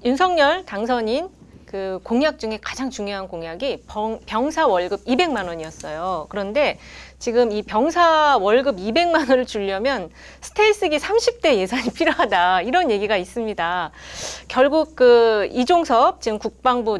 윤석열 당선인 그 공약 중에 가장 중요한 공약이 병사 월급 200만 원이었어요. 그런데 지금 이 병사 월급 200만 원을 주려면 스텔스기 30대 예산이 필요하다. 이런 얘기가 있습니다. 결국 그 이종섭 지금 국방부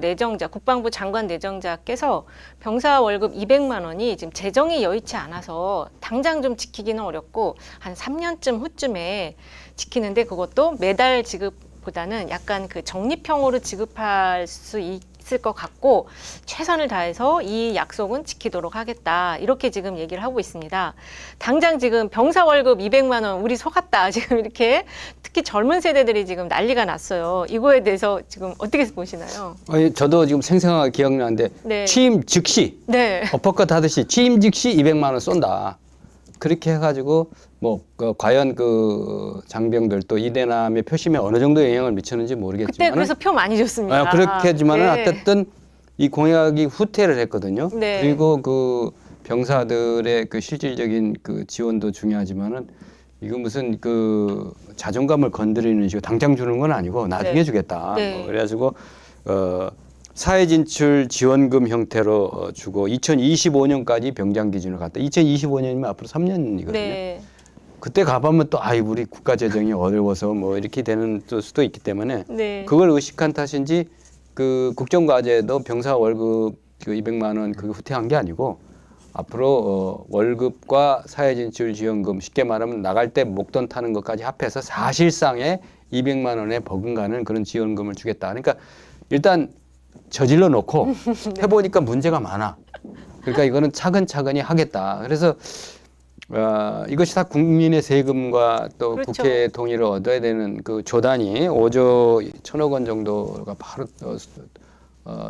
장관 내정자께서 병사 월급 200만 원이 지금 재정이 여의치 않아서 당장 좀 지키기는 어렵고 한 3년쯤 후쯤에 지키는데 그것도 매달 지급보다는 약간 그 적립형으로 지급할 수 있을 것 같고 최선을 다해서 이 약속은 지키도록 하겠다. 이렇게 지금 얘기를 하고 있습니다. 당장 지금 병사 월급 200만 원 우리 속았다. 지금 이렇게 특히 젊은 세대들이 지금 난리가 났어요. 이거에 대해서 지금 어떻게 보시나요? 저도 지금 생생하게 기억나는데 네. 취임 즉시 네. 어퍼컷 하듯이 취임 즉시 200만 원 쏜다. 그렇게 해가지고 과연 그 장병들도 이 대남의 표심에 어느 정도 영향을 미쳤는지 모르겠지만 그때 그래서 표 많이 줬습니다. 그렇게지만은 네. 어쨌든 이 공약이 후퇴를 했거든요. 네. 그리고 그 병사들의 그 실질적인 그 지원도 중요하지만은 이거 무슨 그 자존감을 건드리는 식으로 당장 주는 건 아니고 나중에 네. 주겠다. 네. 그래가지고 사회진출 지원금 형태로 주고 2025년까지 병장 기준으로 갔다. 2025년이면 앞으로 3년이거든요. 네. 그때 가보면 또 우리 국가 재정이 어려워서 뭐 이렇게 되는 또 수도 있기 때문에 네. 그걸 의식한 탓인지 그 국정과제도 병사 월급 그 200만 원 그거 후퇴한 게 아니고 앞으로 월급과 사회진출 지원금 쉽게 말하면 나갈 때 목돈 타는 것까지 합해서 사실상의 200만 원에 버금가는 그런 지원금을 주겠다. 그러니까 일단 저질러 놓고 해보니까 문제가 많아. 그러니까 이거는 차근차근히 하겠다. 그래서 이것이 다 국민의 세금과 또 그렇죠. 국회의 동의를 얻어야 되는 그 조단이 5조 1천억 원 정도가 바로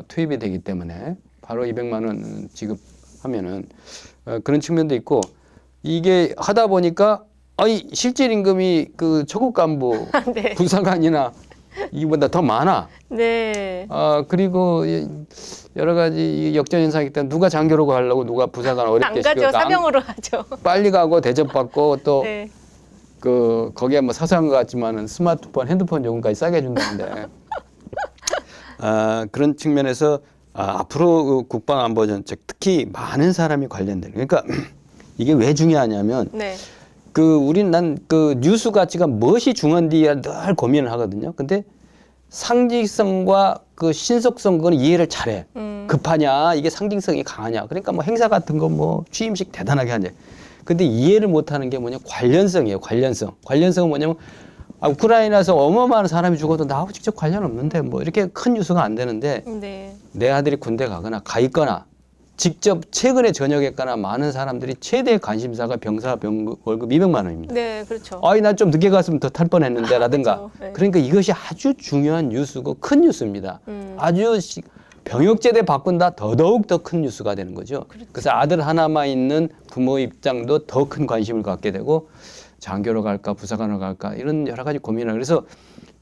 투입이 되기 때문에 바로 200만 원 지급하면은 그런 측면도 있고 이게 하다 보니까 실질 임금이 그 초급 간부 네. 부사관이나 이보다 더 많아. 네. 그리고 여러 가지 역전 현상이기 때문에 누가 장교로 가려고 누가 부사관 어렵게 안 가죠. 시켜서 사병으로 하죠. 빨리 가고 대접받고 또 네. 거기에 뭐 사소한 것 같지만은 스마트폰, 핸드폰 요금까지 싸게 준다는데 그런 측면에서 앞으로 그 국방안보정책 특히 많은 사람이 관련되는 그러니까 이게 왜 중요하냐면 네. 난 그 뉴스 가치가 무엇이 중요한지에 늘 고민을 하거든요. 근데 상징성과 그 신속성 그건 이해를 잘해. 급하냐 이게 상징성이 강하냐. 그러니까 뭐 행사 같은 거 뭐 취임식 대단하게 하냐. 근데 이해를 못하는 게 뭐냐 관련성이에요. 관련성은 뭐냐면 우크라이나에서 어마어마한 사람이 죽어도 나하고 직접 관련 없는데 뭐 이렇게 큰 뉴스가 안 되는데 네. 내 아들이 군대 가거나 가 있거나 직접 최근에 전역했거나 많은 사람들이 최대 관심사가 병사 월급 200만 원입니다. 네, 그렇죠. 난 좀 늦게 갔으면 더 탈 뻔했는데 라든가. 그렇죠. 네. 그러니까 이것이 아주 중요한 뉴스고 큰 뉴스입니다. 아주 병역제대 바꾼다 더더욱 더 큰 뉴스가 되는 거죠. 그래서 아들 하나만 있는 부모 입장도 더 큰 관심을 갖게 되고 장교로 갈까 부사관으로 갈까 이런 여러 가지 고민을 그래서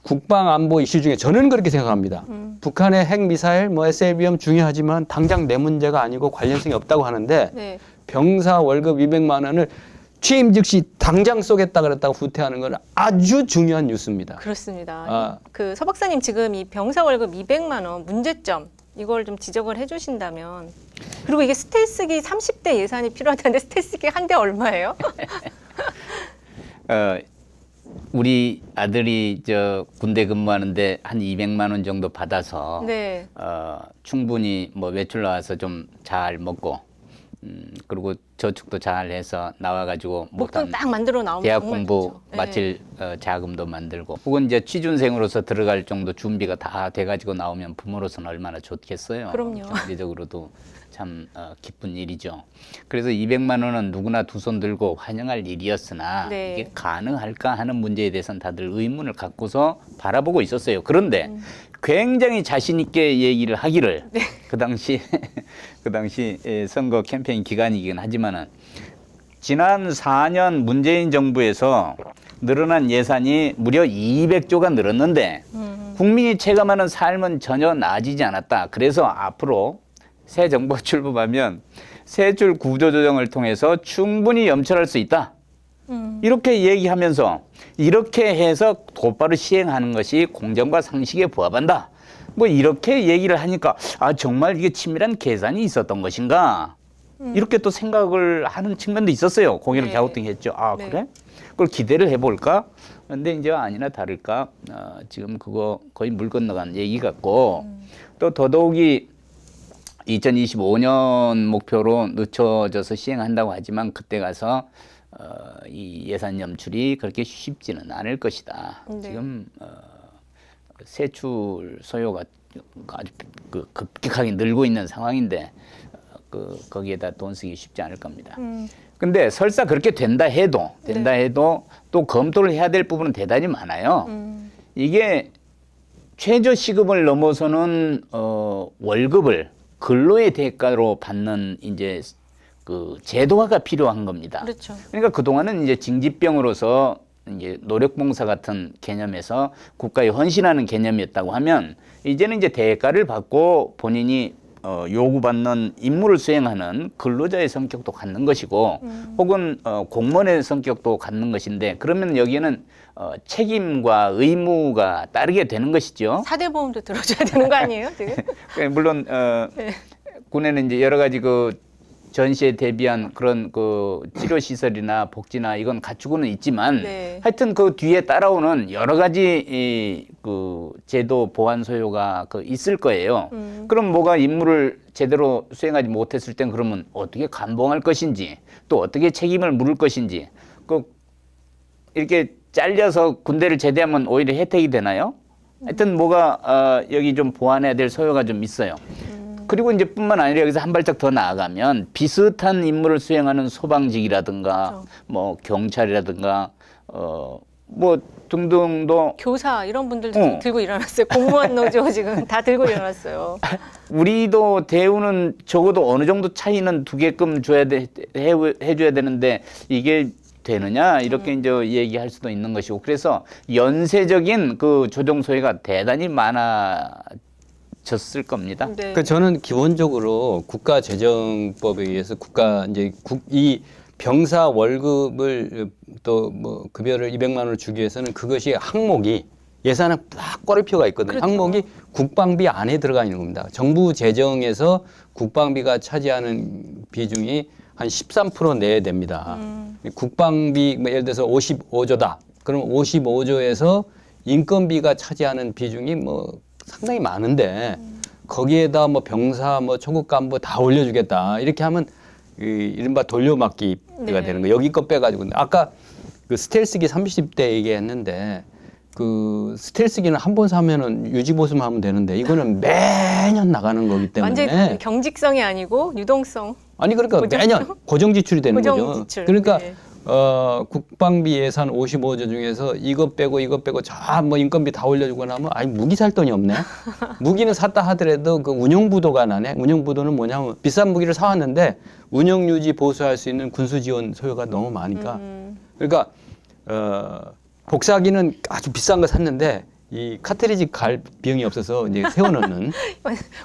국방안보 이슈 중에 저는 그렇게 생각합니다. 북한의 핵미사일, SLBM 중요하지만 당장 내 문제가 아니고 관련성이 없다고 하는데 네. 병사 월급 200만 원을 취임 즉시 당장 쏘겠다 그랬다고 후퇴하는 건 아주 중요한 뉴스입니다. 그렇습니다. 그 서 박사님 지금 이 병사 월급 200만 원 문제점 이걸 좀 지적을 해주신다면 그리고 이게 스텔스기 30대 예산이 필요하다는데 스텔스기 한 대 얼마예요? 우리 아들이 군대 근무하는데 한 200만 원 정도 받아서 네. 충분히 뭐 외출 나와서 좀 잘 먹고 그리고 저축도 잘 해서 나와가지고 목돈 딱 만들어 나오면 대학 정말 공부 좋죠. 네. 마칠 자금도 만들고 혹은 이제 취준생으로서 들어갈 정도 준비가 다 돼가지고 나오면 부모로서는 얼마나 좋겠어요. 그럼요. 경제적으로도 참 기쁜 일이죠. 그래서 200만 원은 누구나 두 손 들고 환영할 일이었으나 네. 이게 가능할까 하는 문제에 대해서는 다들 의문을 갖고서 바라보고 있었어요. 그런데 굉장히 자신 있게 얘기를 하기를 네. 그 당시 선거 캠페인 기간이긴 하지만은 지난 4년 문재인 정부에서 늘어난 예산이 무려 200조가 늘었는데 국민이 체감하는 삶은 전혀 나아지지 않았다. 그래서 앞으로 새 정부 출범하면 세출 구조조정을 통해서 충분히 염출할 수 있다. 이렇게 얘기하면서 이렇게 해서 곧바로 시행하는 것이 공정과 상식에 부합한다. 뭐 이렇게 얘기를 하니까 아 정말 이게 치밀한 계산이 있었던 것인가 이렇게 또 생각을 하는 측면도 있었어요. 고개를 네. 갸우뚱했죠. 아 네. 그래? 그걸 기대를 해볼까? 근데 이제 아니나 다를까 지금 그거 거의 물 건너간 얘기 같고 또 더더욱이 2025년 목표로 늦춰져서 시행한다고 하지만 그때 가서 이 예산 염출이 그렇게 쉽지는 않을 것이다. 네. 지금 세출 소요가 아주 급격하게 늘고 있는 상황인데 거기에다 돈 쓰기 쉽지 않을 겁니다. 근데 설사 그렇게 된다 해도 또 검토를 해야 될 부분은 대단히 많아요. 이게 최저 시급을 넘어서는 월급을 근로의 대가로 받는 이제 그 제도화가 필요한 겁니다. 그렇죠. 그러니까 그동안은 이제 징집병으로서 이제 노력봉사 같은 개념에서 국가에 헌신하는 개념이었다고 하면 이제는 이제 대가를 받고 본인이 요구받는 임무를 수행하는 근로자의 성격도 갖는 것이고 혹은 공무원의 성격도 갖는 것인데 그러면 여기에는 책임과 의무가 따르게 되는 것이죠. 4대 보험도 들어줘야 되는 거 아니에요, 지금? 물론 네. 군에는 이제 여러 가지 그 전시에 대비한 그런 그 치료 시설이나 복지나 이건 갖추고는 있지만 네. 하여튼 그 뒤에 따라오는 여러 가지 그 제도 보완 소요가 그 있을 거예요. 그럼 뭐가 임무를 제대로 수행하지 못했을 땐 그러면 어떻게 감봉할 것인지 또 어떻게 책임을 물을 것인지 그 이렇게 잘려서 군대를 제대하면 오히려 혜택이 되나요? 하여튼 뭐가 여기 좀 보완해야 될 소요가 좀 있어요. 그리고 이제 뿐만 아니라 여기서 한 발짝 더 나아가면 비슷한 임무를 수행하는 소방직이라든가 그렇죠. 뭐 경찰이라든가 뭐 등등도 교사 이런 분들도 지금 들고 일어났어요. 공무원 노조 지금 다 들고 일어났어요. 우리도 대우는 적어도 어느 정도 차이는 두게끔 해줘야 되는데 이게 되느냐 이렇게 이제 얘기할 수도 있는 것이고 그래서 연쇄적인 그 조정 소요가 대단히 많아졌을 겁니다. 네. 그러니까 저는 기본적으로 국가재정법에 의해서 이 병사 월급을 또 뭐 급여를 200만 원을 주기 위해서는 그것이 항목이 예산에 딱 꼬리표가 있거든요. 그렇죠. 항목이 국방비 안에 들어가 있는 겁니다. 정부 재정에서 국방비가 차지하는 비중이 한 13% 내야 됩니다. 국방비 뭐 예를 들어서 55조다. 그럼 55조에서 인건비가 차지하는 비중이 뭐 상당히 많은데 거기에다 뭐 병사 뭐 초급 간부 다 올려주겠다 이렇게 하면 이른바 돌려막기가 네. 되는 거예요. 여기 거 빼가지고 아까 그 스텔스기 30대 얘기했는데 그 스텔스기는 한 번 사면은 유지보수만 하면 되는데 이거는 매년 나가는 거기 때문에 완전히 경직성이 아니고 유동성. 아니 그러니까 매년 고정 지출이 되는 고정 거죠. 지출. 그러니까 네. 국방비 예산 55조 중에서 이거 빼고 자 뭐 인건비 다 올려주고 나면 아니 무기 살 돈이 없네. 무기는 샀다 하더라도 그 운용부도가 나네. 운용부도는 뭐냐면 비싼 무기를 사왔는데 운영 유지 보수할 수 있는 군수 지원 소요가 너무 많으니까. 그러니까 복사기는 아주 비싼 거 샀는데 이 카트리지 갈 비용이 없어서 이제 세워놓는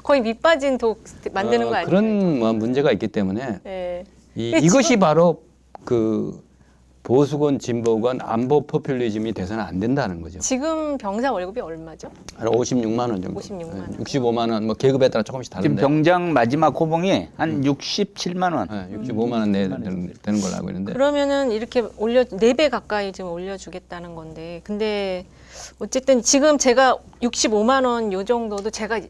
거의 밑빠진 독 만드는 거 아니에요? 그런 뭐 문제가 있기 때문에 네. 이것이 바로 그 보수권, 진보권, 안보 포퓰리즘이 돼서는 안 된다는 거죠. 지금 병사 월급이 얼마죠? 한 56만 원 정도. 56만 원. 65만 원, 뭐 계급에 따라 조금씩 지금 다른데. 병장 마지막 호봉이 한 67만 원. 65만 원 내야 되는 걸로 알고 있는데. 그러면은 이렇게 4배 가까이 지금 올려주겠다는 건데, 근데 어쨌든 지금 제가 65만 원 요 정도도 제가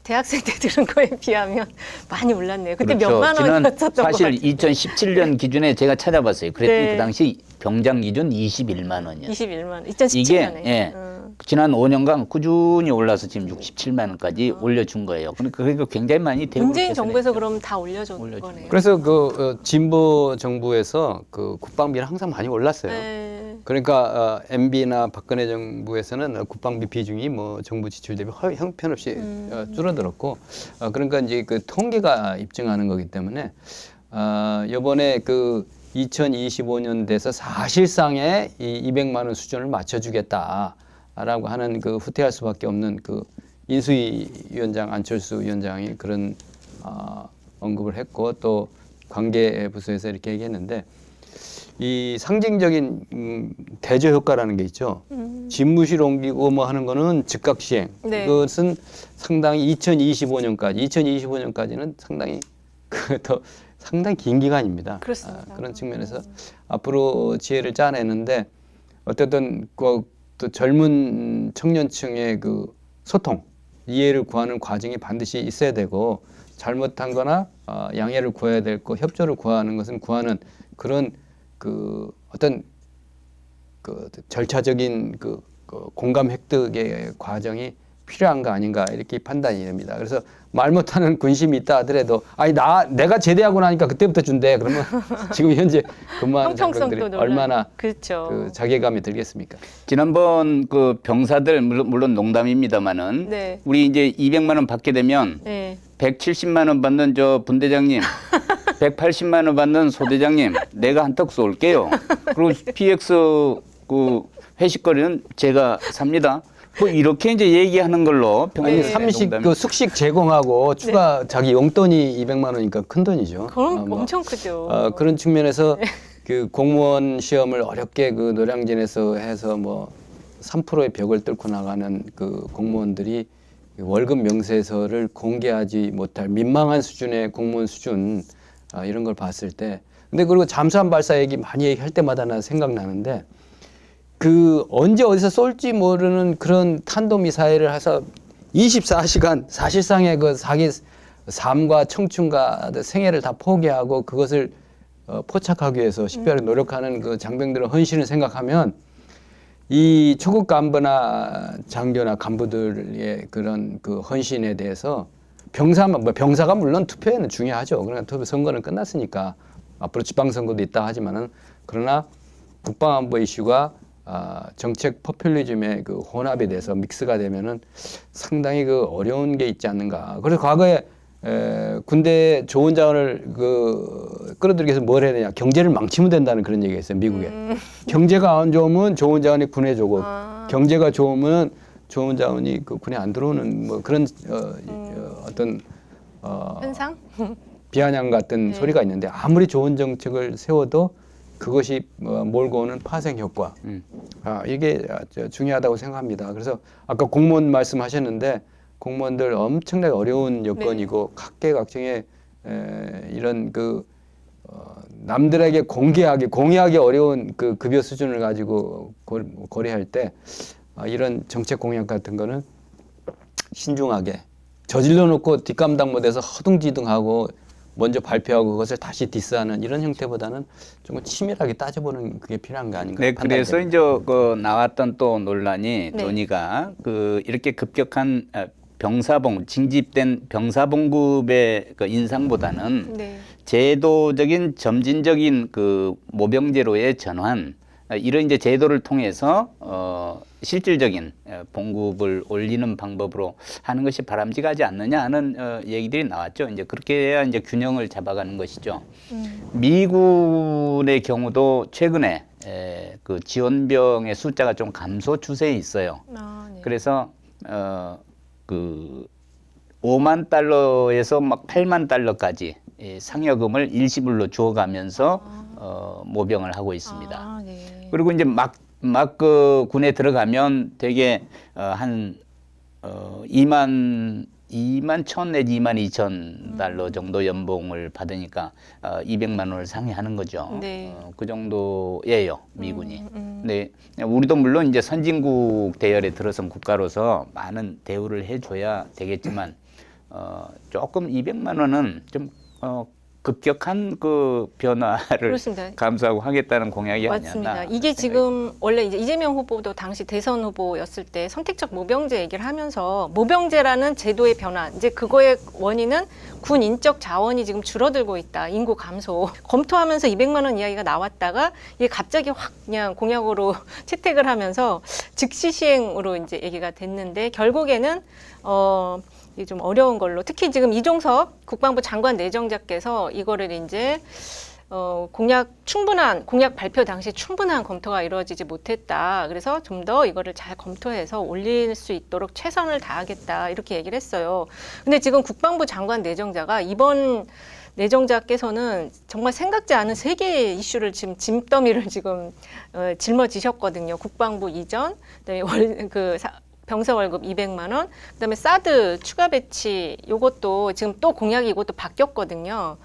대학생 때 들은 거에 비하면 많이 올랐네요. 그때 그렇죠. 몇만 원이었었던 것 사실 같아요. 2017년 기준에 제가 찾아봤어요. 그랬더니 네. 그 당시 병장 기준 21만 원이었어요. 21만 원. 2017년에. 이게 예, 지난 5년간 꾸준히 올라서 지금 67만 원까지 올려준 거예요. 그러니까 굉장히 많이 대우를 문재인 개선했죠. 정부에서 그럼 다 올려준 거네요. 그래서 그 진보 정부에서 그 국방비는 항상 많이 올랐어요. 네. 그러니까 MB나 박근혜 정부에서는 국방비 비중이 뭐 정부 지출 대비 형편없이 줄어들었고, 그러니까 이제 그 통계가 입증하는 거기 때문에 이번에 그 2025년 돼서 사실상의 이 200만 원 수준을 맞춰주겠다라고 하는 그 후퇴할 수밖에 없는 그 인수위 위원장 안철수 위원장이 그런 언급을 했고 또 관계 부서에서 이렇게 얘기했는데 이 상징적인 대조 효과라는 게 있죠. 집무실 옮기고 뭐 하는 거는 즉각 시행. 네. 그것은 상당히 2025년까지는 상당히 더 상당히 긴 기간입니다. 그렇습니다. 그런 측면에서 앞으로 지혜를 짜내는데 어쨌든 또 젊은 청년층의 그 소통, 이해를 구하는 과정이 반드시 있어야 되고 잘못한 거나 양해를 구해야 될 거, 협조를 구하는 것은 구하는 그런 그 어떤 그 절차적인 그 공감 획득의 과정이 필요한 거 아닌가 이렇게 판단이 됩니다. 그래서 말 못하는 군심이 있다 하더라도 아니 내가 제대하고 나니까 그때부터 준대. 그러면 지금 현재 근무하는 장병들이 얼마나 그렇죠. 그 자괴감이 들겠습니까? 지난번 그 병사들 물론 농담입니다만은 네. 우리 이제 200만 원 받게 되면 네. 170만 원 받는 저 분대장님, 180만 원 받는 소대장님, 내가 한턱 쏠게요. 그리고 PX 그 회식거리는 제가 삽니다. 뭐 이렇게 이제 얘기하는 걸로 아니 네. 삼식 그 숙식 제공하고 추가 자기 용돈이 200만 원이니까 큰 돈이죠. 그럼 엄청 크죠. 그런 측면에서 그 공무원 시험을 어렵게 그 노량진에서 해서 뭐 3%의 벽을 뚫고 나가는 그 공무원들이 월급 명세서를 공개하지 못할 민망한 수준의 공무원 수준 이런 걸 봤을 때 근데 그리고 잠수함 발사 얘기 많이 얘기할 때마다 나 생각나는데 그 언제 어디서 쏠지 모르는 그런 탄도미사일을 해서 24시간 사실상의 그 자기 삶과 청춘과 생애를 다 포기하고 그것을 포착하기 위해서 식별에 노력하는 그 장병들의 헌신을 생각하면 이 초급 간부나 장교나 간부들의 그런 그 헌신에 대해서 병사가 물론 투표에는 중요하죠. 그러니까 투표 선거는 끝났으니까 앞으로 지방선거도 있다 하지만은 그러나 국방안보 이슈가 정책 포퓰리즘의 그 혼합에 대해서 믹스가 되면은 상당히 그 어려운 게 있지 않는가. 그래서 과거에 군대 좋은 자원을 끌어들이기 위해서 뭘 해야 되냐. 경제를 망치면 된다는 그런 얘기가 있어요. 미국에. 경제가 안 좋으면 좋은 자원이 군에 주고 경제가 좋으면 좋은 자원이 그 군에 안 들어오는 뭐 그런 어떤 현상? 비아냥 같은 네. 소리가 있는데 아무리 좋은 정책을 세워도 그것이 몰고 오는 파생 효과. 이게 중요하다고 생각합니다. 그래서 아까 공무원 말씀하셨는데 공무원들 엄청나게 어려운 여건이고 각계각층의 이런 남들에게 공개하기 어려운 그 급여 수준을 가지고 고려할 때 이런 정책 공약 같은 거는 신중하게 저질러 놓고 뒷감당 못해서 허둥지둥하고 먼저 발표하고 그것을 다시 디스하는 이런 형태보다는 좀 치밀하게 따져보는 그게 필요한 거 아닌가. 네, 그래서 이제 나왔던 또 논란이 네. 논의가 이렇게 급격한 징집된 병사봉급의 그 인상보다는 네. 제도적인 점진적인 그 모병제로의 전환 이런 이제 제도를 통해서 실질적인 봉급을 올리는 방법으로 하는 것이 바람직하지 않느냐 하는 얘기들이 나왔죠. 이제 그렇게 해야 이제 균형을 잡아가는 것이죠. 미군의 경우도 최근에 그 지원병의 숫자가 좀 감소 추세에 있어요. 네. 그래서 그 5만 달러에서 막 8만 달러까지 상여금을 일시불로 주어가면서 모병을 하고 있습니다. 네. 그리고 이제 막 그 군에 들어가면 되게 한 2만 1천 내지 2만 2천 달러 정도 연봉을 받으니까 200만 원을 상회하는 거죠. 네. 그 정도예요, 미군이. 근데 우리도 물론 이제 선진국 대열에 들어선 국가로서 많은 대우를 해줘야 되겠지만 조금 200만 원은 좀 급격한 그 변화를 그렇습니다. 감수하고 하겠다는 공약이 맞습니다. 아니었나. 이게 지금 원래 이제 이재명 후보도 당시 대선 후보였을 때 선택적 모병제 얘기를 하면서 모병제라는 제도의 변화, 이제 그거의 원인은 군 인적 자원이 지금 줄어들고 있다. 인구 감소. 검토하면서 200만 원 이야기가 나왔다가 이게 갑자기 확 그냥 공약으로 채택을 하면서 즉시 시행으로 이제 얘기가 됐는데 결국에는 이게 좀 어려운 걸로 특히 지금 이종섭 국방부 장관 내정자께서 이거를 이제 공약 발표 당시 충분한 검토가 이루어지지 못했다. 그래서 좀 더 이거를 잘 검토해서 올릴 수 있도록 최선을 다하겠다. 이렇게 얘기를 했어요. 근데 지금 국방부 장관 내정자가 이번 내정자께서는 정말 생각지 않은 세 개의 이슈를 지금 짐더미를 지금 짊어지셨거든요. 국방부 이전, 그다음에 병사 월급 200만 원, 그다음에 사드 추가 배치 요것도 지금 또 공약이 이것도 바뀌었거든요.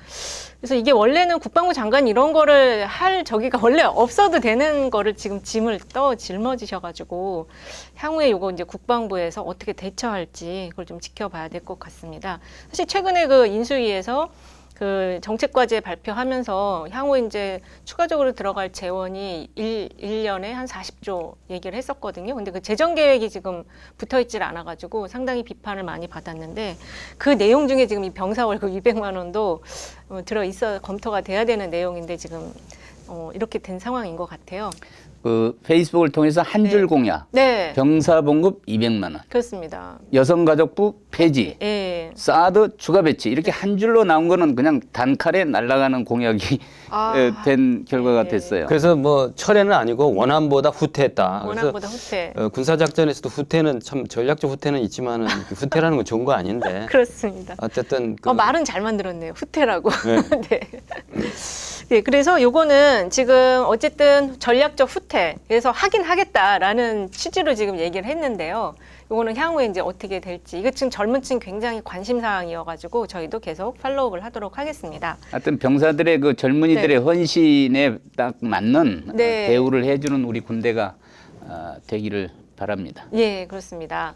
그래서 이게 원래는 국방부 장관 이런 거를 할 저기가 원래 없어도 되는 거를 지금 짐을 짊어지셔가지고 향후에 요거 이제 국방부에서 어떻게 대처할지 그걸 좀 지켜봐야 될 것 같습니다. 사실 최근에 그 인수위에서 그 정책과제 발표하면서 향후 이제 추가적으로 들어갈 재원이 1년에 한 40조 얘기를 했었거든요. 근데 그 재정 계획이 지금 붙어 있질 않아 가지고 상당히 비판을 많이 받았는데 그 내용 중에 지금 이 병사 월급 200만 원도 들어 있어 검토가 돼야 되는 내용인데 지금 이렇게 된 상황인 것 같아요. 그 페이스북을 통해서 한 줄 네. 공약. 네. 병사 봉급 200만 원. 그렇습니다. 여성가족부 폐지. 예. 사드 추가 배치. 이렇게 한 줄로 나온 거는 그냥 단칼에 날아가는 공약이 된 결과가 네. 됐어요. 그래서 뭐 철회는 아니고 원안보다 후퇴했다. 원안보다 후퇴. 군사작전에서도 후퇴는 참 전략적 후퇴는 있지만은 후퇴라는 건 좋은 거 아닌데. 그렇습니다. 어쨌든 말은 잘 만들었네요. 후퇴라고. 네. 네, 그래서 요거는 지금 어쨌든 전략적 후퇴, 그래서 하긴 하겠다라는 취지로 지금 얘기를 했는데요. 요거는 향후에 이제 어떻게 될지, 이거 지금 젊은 층 굉장히 관심 사항이어가지고 저희도 계속 팔로우를 하도록 하겠습니다. 하여튼 병사들의 그 젊은이들의 헌신에 딱 맞는 네. 대우를 해주는 우리 군대가 되기를 바랍니다. 예, 그렇습니다.